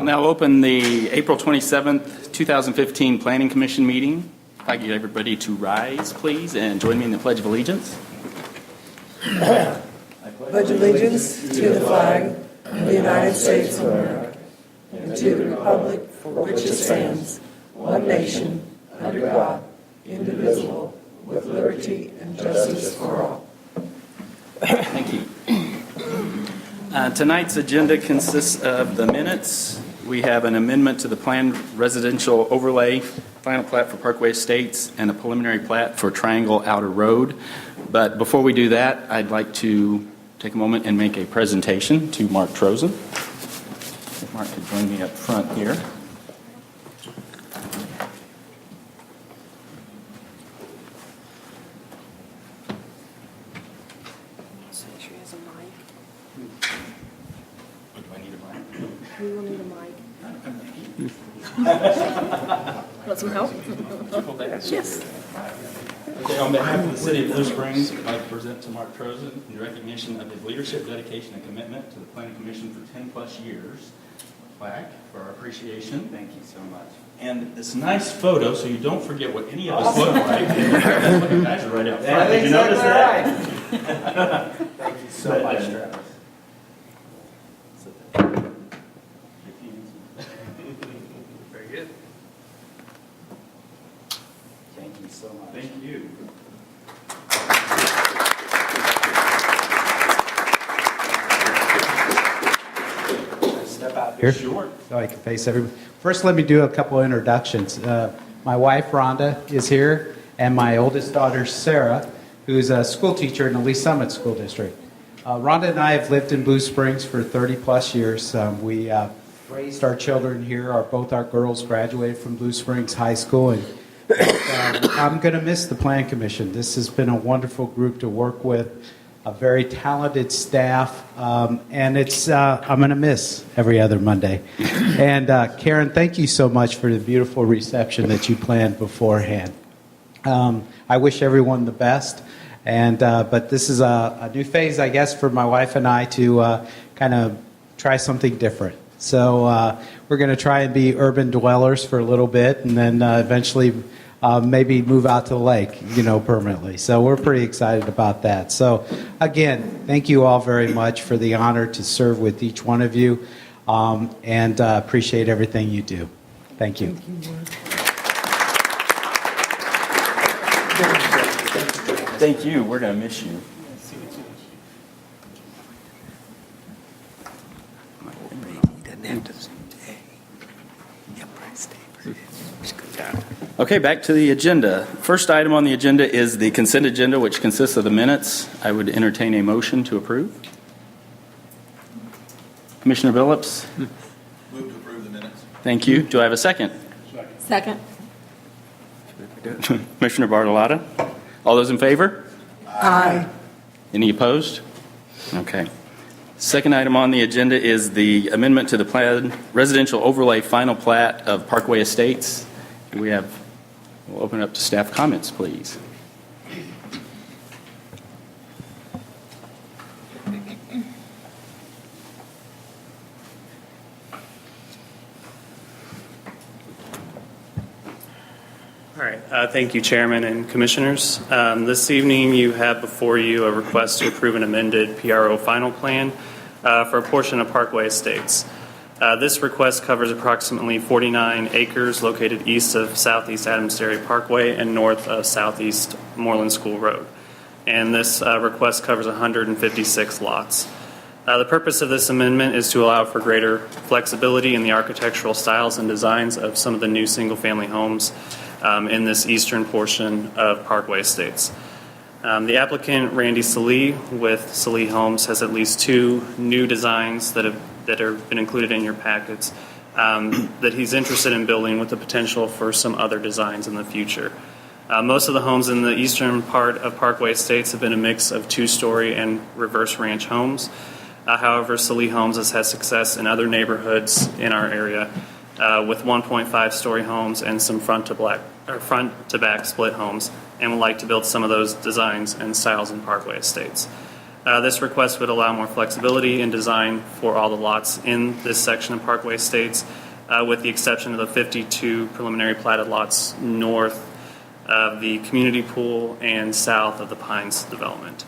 I'll now open the April 27th, 2015 Planning Commission meeting. If I get everybody to rise, please, and join me in the Pledge of Allegiance. Pledge allegiance to the flag of the United States of America and to the republic for which it stands, one nation, under God, indivisible, with liberty and justice for all. Thank you. Tonight's agenda consists of the minutes. We have an amendment to the planned residential overlay, final plat for Parkway Estates, and a preliminary plat for Triangle Outer Road. But before we do that, I'd like to take a moment and make a presentation to Mark Trozen. If Mark could join me up front here. We will need a mic. Want some help? Yes. Okay, on behalf of the City of Blue Springs, I'd like to present to Mark Trozen in recognition of his leadership, dedication, and commitment to the Planning Commission for 10 plus years. Plaque for our appreciation. Thank you so much. And this nice photo, so you don't forget what any of us look like. You guys are right out front. Did you notice that? Thank you so much, Travis. Very good. Thank you so much. Thank you. Step out here Sure. so I can face everybody. First, let me do a couple of introductions. My wife, Rhonda, is here, and my oldest daughter, Sarah, who's a school teacher in the Lee Summit School District. Rhonda and I have lived in Blue Springs for 30 plus years. We raised our children here. Both our girls graduated from Blue Springs High School, and I'm going to miss the Plan Commission. This has been a wonderful group to work with, a very talented staff, and it's I'm going to miss every other Monday. And Karen, thank you so much for the beautiful reception that you planned beforehand. I wish everyone the best, and but this is a new phase, I guess, for my wife and I to kind of try something different. So we're going to try and be urban dwellers for a little bit, and then eventually maybe move out to the lake, permanently. So we're pretty excited about that. So again, thank you all very much for the honor to serve with each one of you, and appreciate everything you do. Thank you. Thank you. We're going to miss you. Okay, back to the agenda. First item on the agenda is the consent agenda, which consists of the minutes. I would entertain a motion to approve. Commissioner Billups? Move to approve the minutes. Thank you. Do I have a second? Second. Commissioner Bartolotta? All those in favor? Aye. Any opposed? Okay. Second item on the agenda is the amendment to the planned residential overlay final plat of Parkway Estates. We'll open it up to staff comments, please. All right. Thank you, Chairman and Commissioners. This evening you have before you a request to approve an amended PRO final plan for a portion of Parkway Estates. This request covers approximately 49 acres located east of Southeast Adams Dairy Parkway and north of Southeast Moreland School Road. And this request covers 156 lots. The purpose of this amendment is to allow for greater flexibility in the architectural styles and designs of some of the new single-family homes in this eastern portion of Parkway Estates. The applicant, Randy Salee, with Salee Homes, has at least two new designs that have been included in your packets that he's interested in building, with the potential for some other designs in the future. Most of the homes in the eastern part of Parkway Estates have been a mix of two-story and reverse ranch homes. However, Salee Homes has had success in other neighborhoods in our area with 1.5-story homes and some front-to-back split homes, and would like to build some of those designs and styles in Parkway Estates. This request would allow more flexibility in design for all the lots in this section of Parkway Estates, with the exception of the 52 preliminary platted lots north of the community pool and south of the Pines development.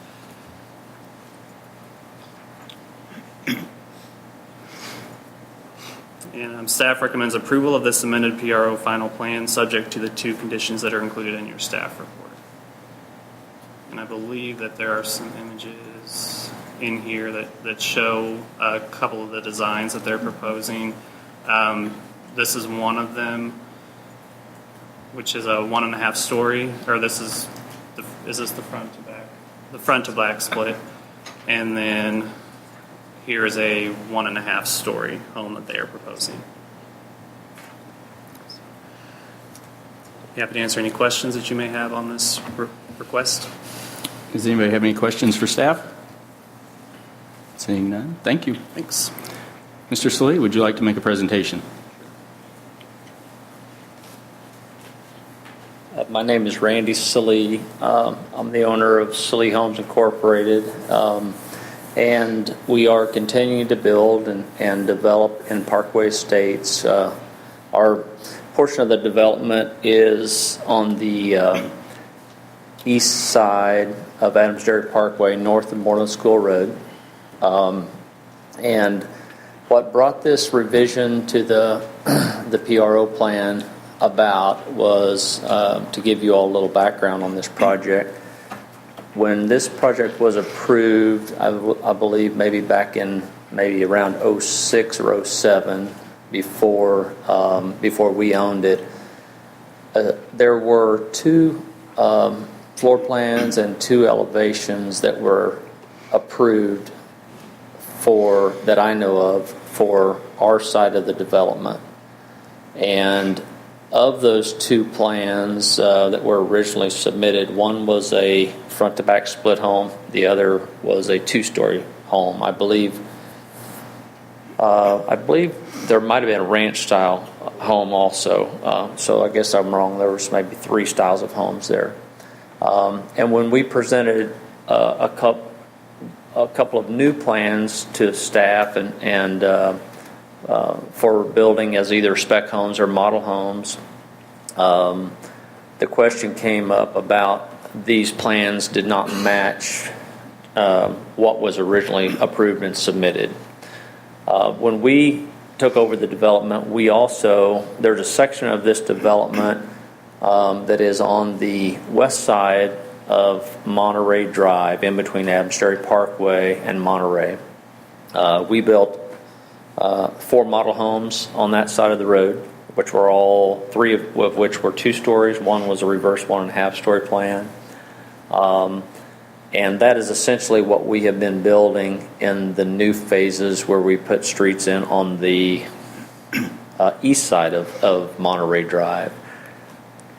And staff recommends approval of this amended PRO final plan, subject to the 2 conditions that are included in your staff report. And I believe that there are some images in here that show a couple of the designs that they're proposing. This is one of them, which is a 1.5 story, or is this the front to back? The front to back split. And then here is a 1.5 story home that they are proposing. Happy to answer any questions that you may have on this request. Does anybody have any questions for staff? Seeing none, thank you. Thanks. Mr. Salee, would you like to make a presentation? My name is Randy Salee. I'm the owner of Salee Homes Incorporated, and we are continuing to build and develop in Parkway Estates. Our portion of the development is on the east side of Adams Dairy Parkway, north of Moreland School Road. And what brought this revision to the PRO plan about was to give you all a little background on this project. When this project was approved, I believe maybe back in maybe around 06 or 07, before we owned it, there were 2 floor plans and 2 elevations that were approved that I know of for our side of the development. And of those 2 plans that were originally submitted, one was a front to back split home, the other was a 2-story home. I believe there might have been a ranch style home also, so I guess I'm wrong. There was maybe 3 styles of homes there. And when we presented a couple of new plans to staff and for building as either spec homes or model homes, the question came up about these plans did not match what was originally approved and submitted. When we took over the development, there's a section of this development that is on the west side of Monterey Drive, in between Adams Dairy Parkway and Monterey. We built 4 model homes on that side of the road, which were all 3 of which were 2 stories. One was a reverse 1.5 story plan. And that is essentially what we have been building in the new phases where we put streets in on the east side of Monterey Drive.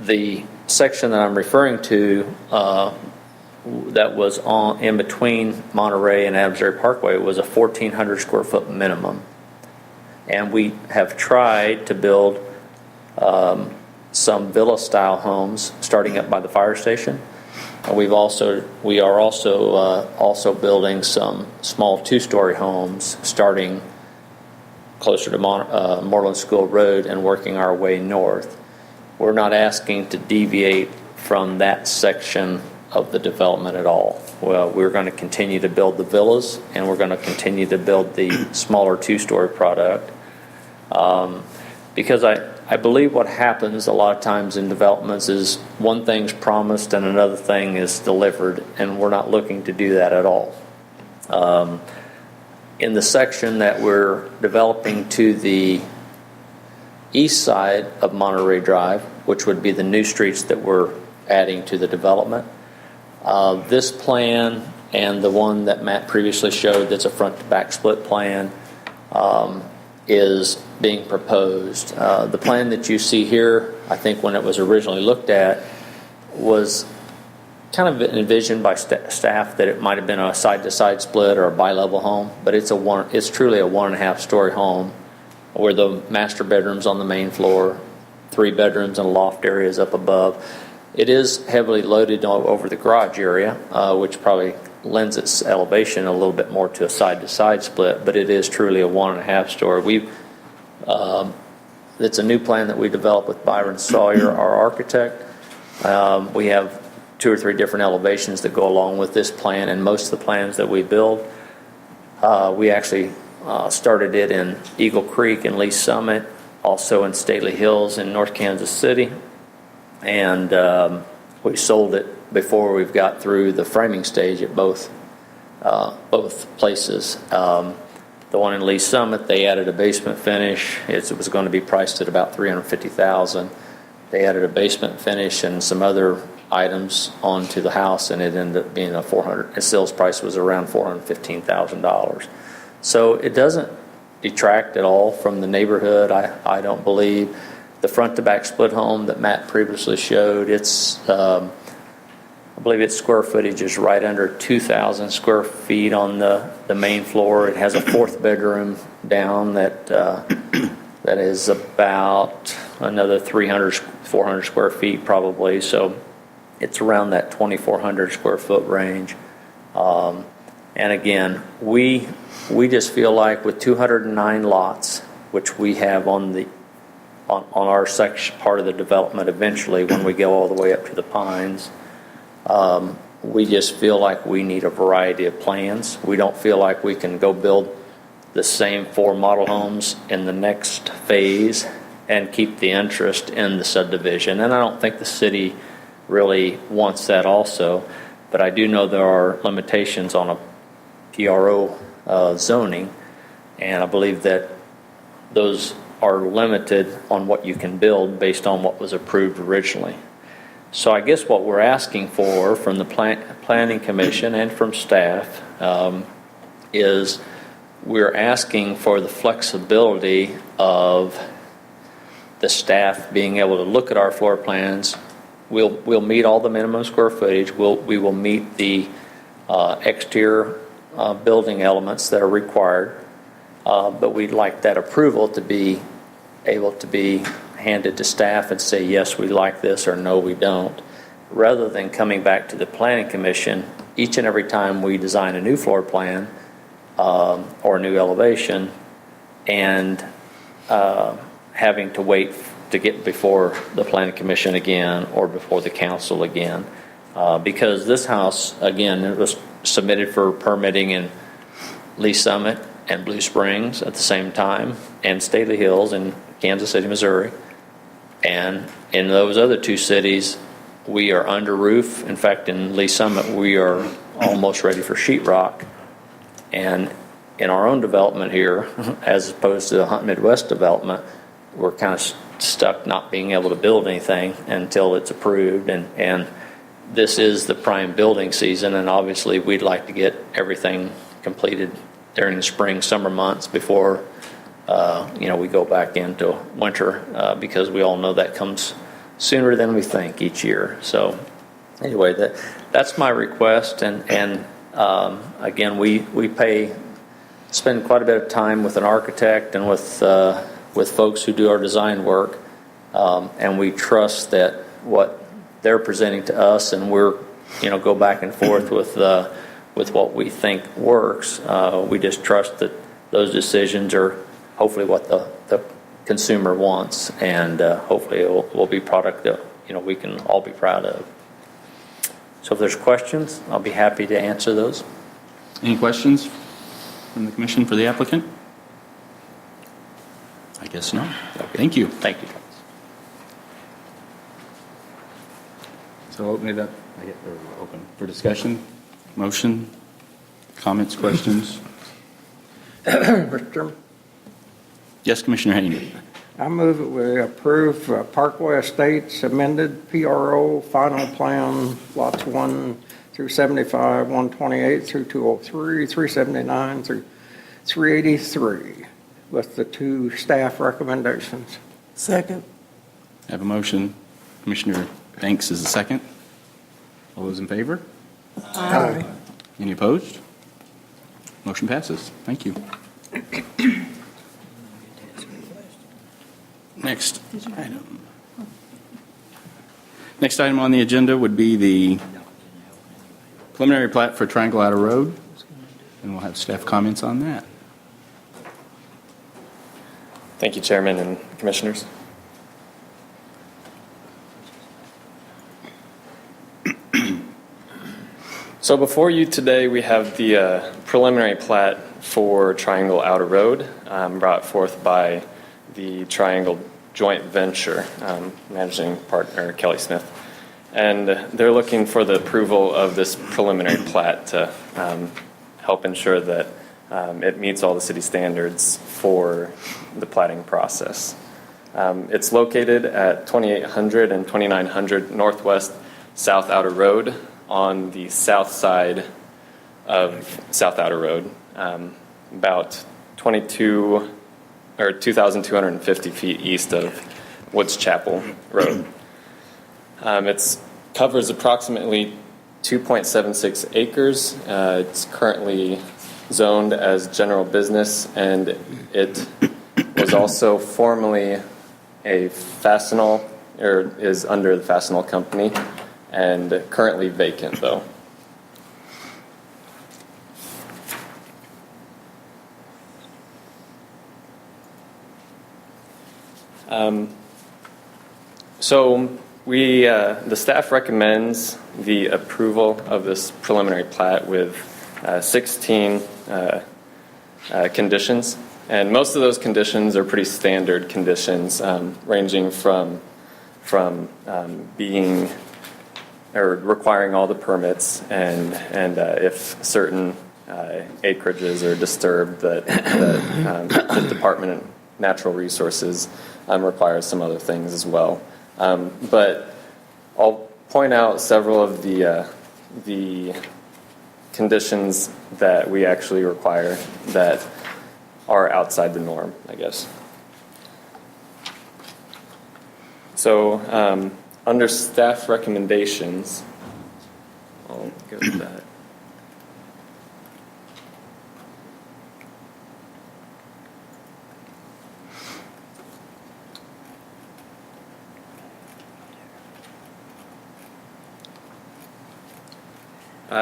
The section that I'm referring to that was in between Monterey and Adams Dairy Parkway was a 1,400 square foot minimum. And we have tried to build some villa-style homes starting up by the fire station. And we are also building some small 2-story homes starting closer to Moreland School Road and working our way north. We're not asking to deviate from that section of the development at all. Well, we're going to continue to build the villas, and we're going to continue to build the smaller 2-story product. Because I believe what happens a lot of times in developments is one thing's promised and another thing is delivered, and we're not looking to do that at all. In the section that we're developing to the east side of Monterey Drive, which would be the new streets that we're adding to the development, this plan and the one that Matt previously showed that's a front to back split plan is being proposed. The plan that you see here, I think when it was originally looked at, was kind of envisioned by staff that it might have been a side-to-side split or a bi-level home, but it's truly a 1.5 story home where the master bedroom's on the main floor, 3 bedrooms and loft areas up above. It is heavily loaded over the garage area, which probably lends its elevation a little bit more to a side-to-side split, but it is truly a 1.5 story. It's a new plan that we developed with Byron Sawyer, our architect. We have 2 or 3 different elevations that go along with this plan, and most of the plans that we build, we actually started it in Eagle Creek and Lee Summit, also in Staley Hills in North Kansas City, and we sold it before we've got through the framing stage at both places. The one in Lee Summit, they added a basement finish. It was going to be priced at about $350,000. They added a basement finish and some other items onto the house, and it ended up being its sales price was around $415,000. So it doesn't detract at all from the neighborhood, I don't believe. The front to back split home that Matt previously showed, I believe its square footage is right under 2,000 square feet on the main floor. It has a 4th bedroom down that is about another 400 square feet probably. So it's around that 2,400 square foot range. And again, we just feel like with 209 lots, which we have on our section part of the development eventually when we go all the way up to the Pines, we just feel like we need a variety of plans. We don't feel like we can go build the same 4 model homes in the next phase and keep the interest in the subdivision. And I don't think the city really wants that also, but I do know there are limitations on a PRO zoning, and I believe that those are limited on what you can build based on what was approved originally. So I guess what we're asking for from the Planning Commission and from staff is we're asking for the flexibility of the staff being able to look at our floor plans. We'll meet all the minimum square footage. We will meet the exterior building elements that are required, but we'd like that approval to be able to be handed to staff and say, yes, we like this, or no, we don't, rather than coming back to the Planning Commission each and every time we design a new floor plan or a new elevation and having to wait to get before the Planning Commission again or before the council again. Because this house, again, it was submitted for permitting in Lee Summit and Blue Springs at the same time, and Staley Hills in Kansas City, Missouri. And in those other 2 cities, we are under roof. In fact, in Lee Summit, we are almost ready for sheetrock. And in our own development here, as opposed to the Hunt Midwest development, we're kind of stuck not being able to build anything until it's approved. And this is the prime building season, and obviously we'd like to get everything completed during the spring, summer months before we go back into winter, because we all know that comes sooner than we think each year. So anyway, that's my request. And again, we spend quite a bit of time with an architect and with folks who do our design work, and we trust that what they're presenting to us, and we're go back and forth with what we think works. We just trust that those decisions are hopefully what the consumer wants, and hopefully it will be product that we can all be proud of. So if there's questions, I'll be happy to answer those. Any questions from the commission for the applicant? I guess not. Okay. Thank you. Thank you. So open it up. Open for discussion, motion, comments, questions. Mr. Chairman, Yes, Commissioner Haney. I move that we approve Parkway Estates amended PRO final plan lots 1 through 75, 128 through 203, 379 through 383 with the 2 staff recommendations. Second. I have a motion. Commissioner Banks is the second. All those in favor? Aye. Any opposed? Motion passes. Thank you. Next item. Next item on the agenda would be the preliminary plat for Triangle Outer Road, and we'll have staff comments on that. Thank you, Chairman and Commissioners. So before you today, we have the preliminary plat for Triangle Outer Road, brought forth by the Triangle Joint Venture Managing Partner Kelly Smith. And they're looking for the approval of this preliminary plat to help ensure that it meets all the city standards for the platting process. It's located at 2800 and 2900 Northwest South Outer Road on the south side of South Outer Road, about 2,250 feet east of Woods Chapel Road. It covers approximately 2.76 acres. It's currently zoned as general business, and it was also formerly a Fastenal, or is under the Fastenal company, and currently vacant though. So the staff recommends the approval of this preliminary plat with 16 conditions, and most of those conditions are pretty standard conditions, ranging from being or requiring all the permits, and if certain acreages are disturbed, that the Department of Natural Resources requires some other things as well. But I'll point out several of the conditions that we actually require that are outside the norm, I guess. So under staff recommendations, I'll go to that.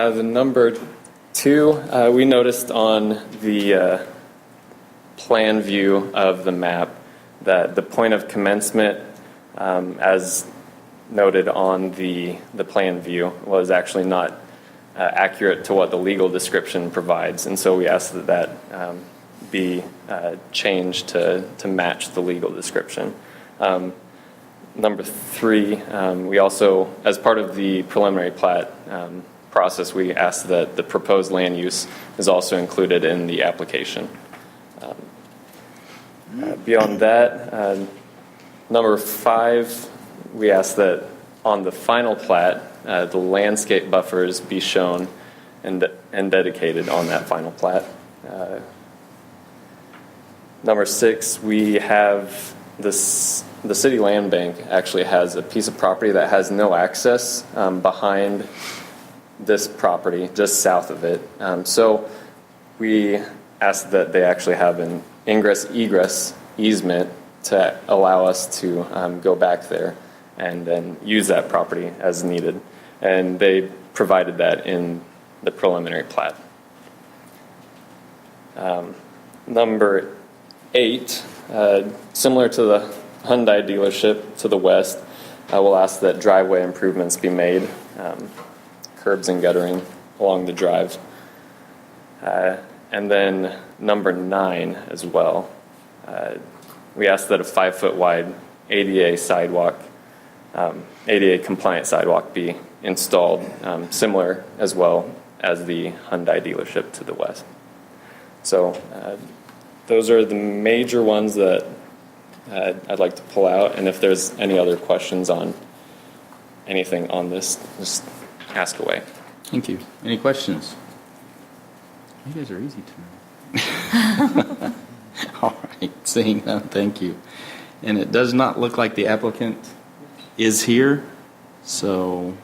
The number 2, we noticed on the plan view of the map that the point of commencement, as noted on the plan view, was actually not accurate to what the legal description provides, and so we asked that be changed to match the legal description. Number 3, we also, as part of the preliminary plat process, we asked that the proposed land use is also included in the application. Beyond that, number 5, we asked that on the final plat, the landscape buffers be shown and dedicated on that final plat. Number 6, we have the city land bank actually has a piece of property that has no access behind this property, just south of it. So we asked that they actually have an ingress-egress easement to allow us to go back there and then use that property as needed. And they provided that in the preliminary plat. Number 8, similar to the Hyundai dealership to the west, we'll ask that driveway improvements be made, curbs and guttering along the drive. And then number 9 as well, we asked that a 5-foot wide ADA sidewalk, ADA compliant sidewalk be installed, similar as well as the Hyundai dealership to the west. So those are the major ones that I'd like to pull out, and if there's any other questions on anything on this, just ask away. Thank you. Any questions? You guys are easy tonight. All right, seeing none, thank you. And it does not look like the applicant is here, so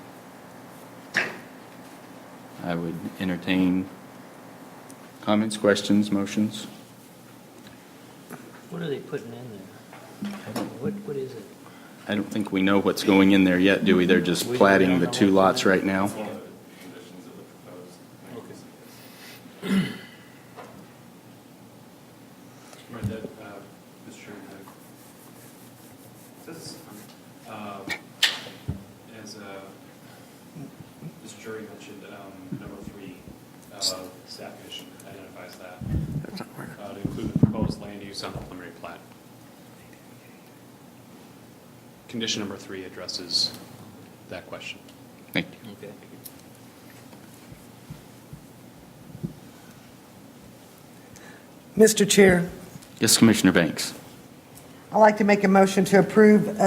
I would entertain comments, questions, motions. What are they putting in there? What is it? I don't think we know what's going in there yet, do we? They're just platting the 2 lots right now. Mr. Chairman, this, as Mr. Jury mentioned, number 3, staff condition identifies that. To include the proposed land use on the preliminary plat. Condition number 3 addresses that question. Thank you. Okay. Mr. Chair, Yes, Commissioner Banks. I'd like to make a motion to approve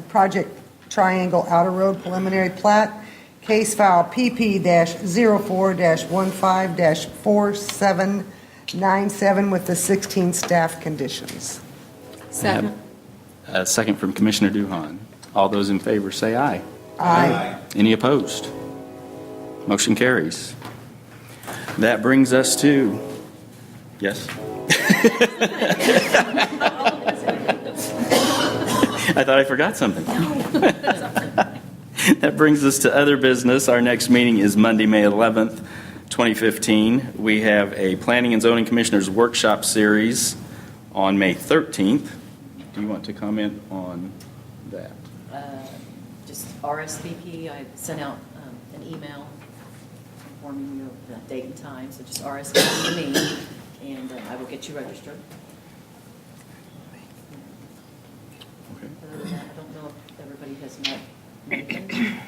Project Triangle Outer Road preliminary plat, case file PP-04-15-4797 with the 16 staff conditions. Second. A second from Commissioner Duhan. All those in favor say aye. Aye. Any opposed? Motion carries. That brings us to, yes? I thought I forgot something. That brings us to other business. Our next meeting is Monday, May 11th, 2015. We have a Planning and Zoning Commissioners Workshop Series on May 13th. Do you want to comment on that? Just RSVP, I sent out an email informing you of the date and time, so just RSVP to me, and I will get you registered. Okay. Other than that, I don't know if everybody has met Nathan.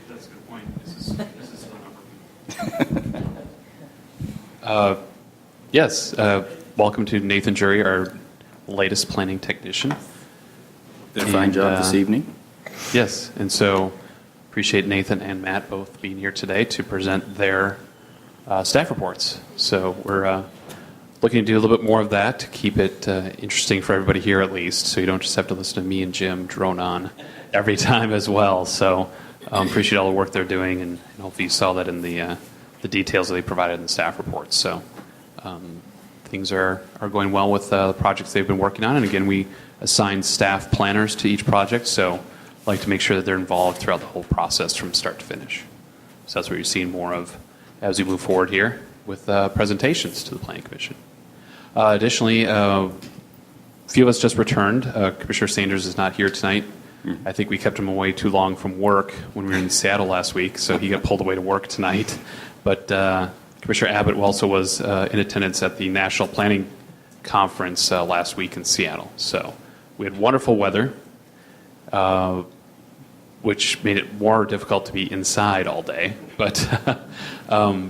That's a good point. This is phone number. Yes, welcome to Nathan Jury, our latest planning technician. Did a fine job this evening. Yes, and so appreciate Nathan and Matt both being here today to present their staff reports. So we're looking to do a little bit more of that to keep it interesting for everybody here at least, so you don't just have to listen to me and Jim drone on every time as well. So appreciate all the work they're doing, and hopefully you saw that in the details that they provided in the staff reports. So things are going well with the projects they've been working on. And again, we assign staff planners to each project, so I'd like to make sure that they're involved throughout the whole process from start to finish. So that's what you're seeing more of as we move forward here with presentations to the Planning Commission. Additionally, a few of us just returned. Commissioner Sanders is not here tonight. I think we kept him away too long from work when we were in Seattle last week, so he got pulled away to work tonight. But Commissioner Abbott also was in attendance at the National Planning Conference last week in Seattle. So we had wonderful weather, which made it more difficult to be inside all day, but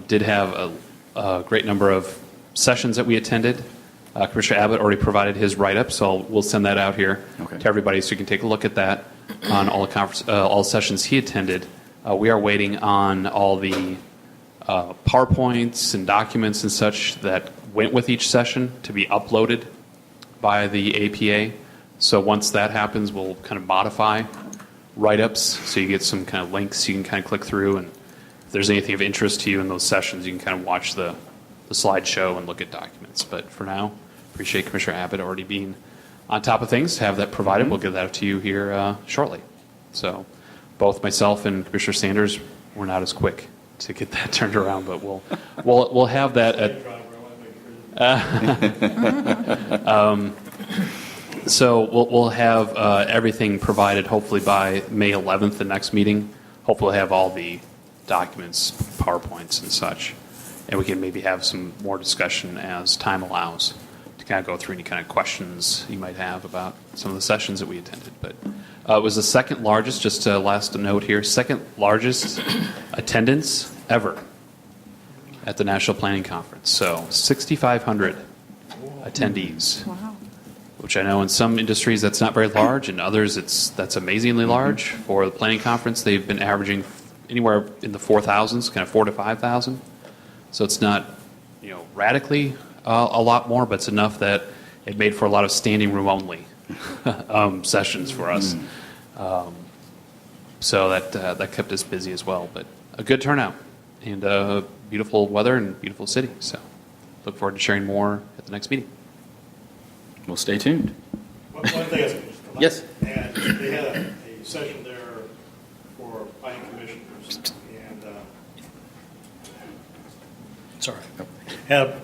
did have a great number of sessions that we attended. Commissioner Abbott already provided his write-up, so we'll send that out here to everybody so you can take a look at that on all the all sessions he attended. We are waiting on all the PowerPoints and documents and such that went with each session to be uploaded by the APA. So once that happens, we'll kind of modify write-ups so you get some kind of links you can kind of click through, and if there's anything of interest to you in those sessions, you can kind of watch the slideshow and look at documents. But for now, appreciate Commissioner Abbott already being on top of things to have that provided. We'll get that to you here shortly. So both myself and Commissioner Sanders were not as quick to get that turned around, but we'll have that at. So we'll have everything provided hopefully by May 11th, the next meeting. Hopefully we'll have all the documents, PowerPoints and such, and we can maybe have some more discussion as time allows to kind of go through any kind of questions you might have about some of the sessions that we attended. But it was the second largest, just a last note here, second largest attendance ever at the National Planning Conference. So 6,500 attendees. Wow. Which I know in some industries that's not very large, in others that's amazingly large. For the planning conference, they've been averaging anywhere in the 4,000s, kind of 4,000 to 5,000. So it's not, radically a lot more, but it's enough that it made for a lot of standing room only sessions for us. So that kept us busy as well. But a good turnout and beautiful weather and beautiful city. So look forward to sharing more at the next meeting. We'll stay tuned. One thing is, yes. And they had a session there for planning commissioners, and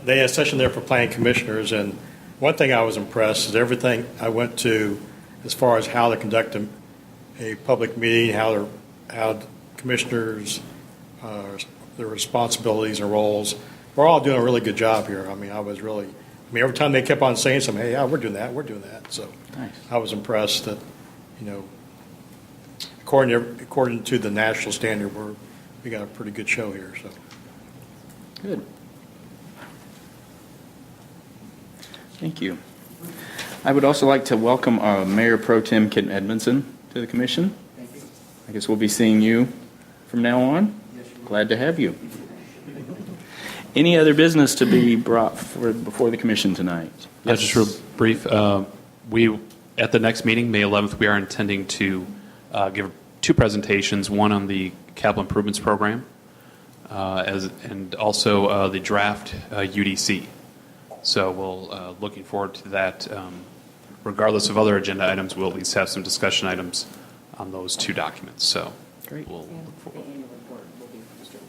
they had a session there for planning commissioners, and one thing I was impressed is everything I went to as far as how to conduct a public meeting, how commissioners, their responsibilities and roles. We're all doing a really good job here. I mean, every time they kept on saying something, hey, yeah, we're doing that. So Nice. I was impressed that, according to the national standard, we got a pretty good show here, so. Good. Thank you. I would also like to welcome Mayor Pro Tem Ken Edmondson to the commission. Thank you. I guess we'll be seeing you from now on. Glad to have you. Any other business to be brought before the commission tonight? Yeah, just real brief. At the next meeting, May 11th, we are intending to give 2 presentations, one on the capital improvements program and also the draft UDC. So we'll looking forward to that. Regardless of other agenda items, we'll at least have some discussion items on those 2 documents. So Great. We'll look forward.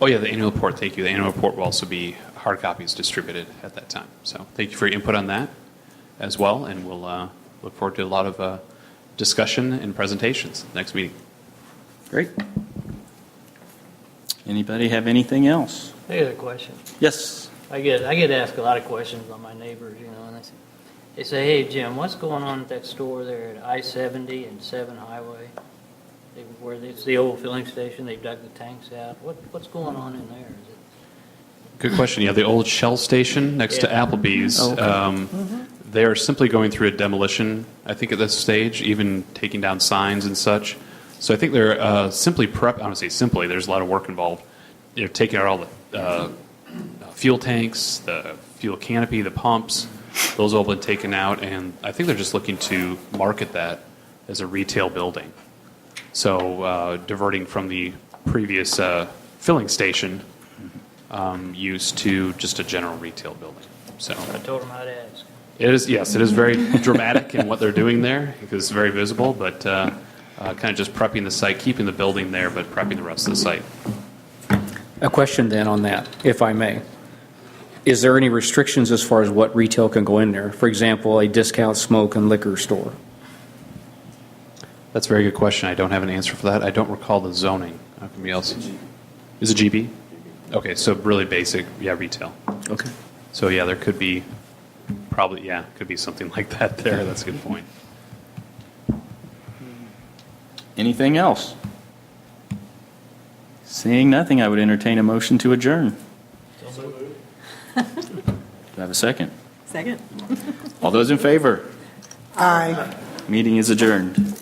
Oh, yeah, the annual report. Thank you. The annual report will also be hard copies distributed at that time. So thank you for your input on that as well, and we'll look forward to a lot of discussion and presentations next meeting. Great. Anybody have anything else? I got a question. Yes. I get asked a lot of questions on my neighbors, and they say, hey, Jim, what's going on at that store there at I-70 and 7 Highway? Where it's the old filling station, they've dug the tanks out. What's going on in there? Is it? Good question. Yeah, the old Shell station next to Applebee's. Oh, okay. They are simply going through a demolition, I think, at this stage, even taking down signs and such. So I think they're simply I don't say simply, there's a lot of work involved. They're taking out all the fuel tanks, the fuel canopy, the pumps. Those all been taken out, and I think they're just looking to market that as a retail building. So diverting from the previous filling station use to just a general retail building. So I told them I'd ask. it is, yes, it is very dramatic in what they're doing there because it's very visible, but kind of just prepping the site, keeping the building there, but prepping the rest of the site. A question then on that, if I may. Is there any restrictions as far as what retail can go in there? For example, a discount smoke and liquor store? That's a very good question. I don't have an answer for that. I don't recall the zoning. Somebody else? Is it GB? Okay, so really basic, retail. Okay. So yeah, there could be could be something like that there. That's a good point. Anything else? Seeing nothing, I would entertain a motion to adjourn. Do I have a second? Second. All those in favor? Aye. Meeting is adjourned.